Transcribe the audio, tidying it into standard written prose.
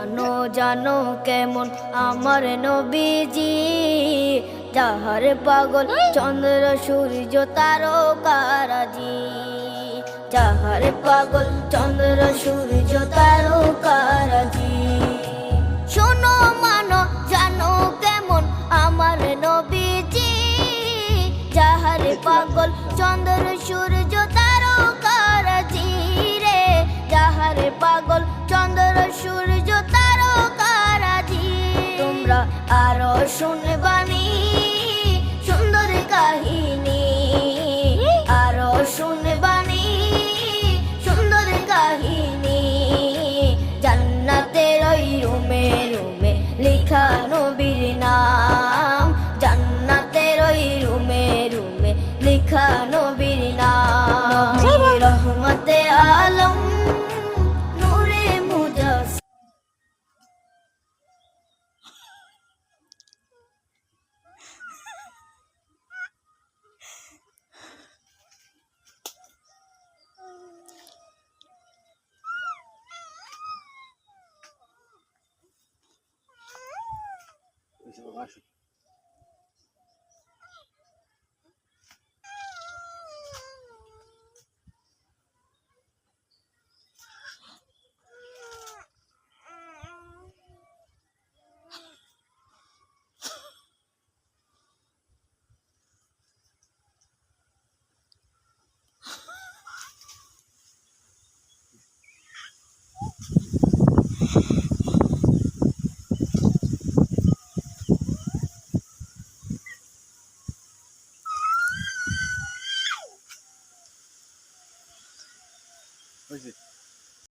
জানো জানো কেমন আমার নবীজি, যাহার পাগল চন্দ্র সূর্য তারকারাজি, যাহার পাগল চন্দ্র সূর্য তারকারাজি। শোনো মানো জানো কেমন আমার নবীজি, যাহার পাগল চন্দ্র সূর্য তারকারাজি রে, যাহার পাগল চন্দ্র সূর্য তারকারাজি। তোমরা আরো শুনবানি সুন্দর কাহিনী, আরো শুনবানি সুন্দর কাহিনী। জান্নাতের ওই রুমে রুমে লিখা নবীর নাম, জান্নাতের ওই রুমে রুমে লিখা নবীর নাম। রহমতে আলম নূরে মুজাস। Isso eu acho.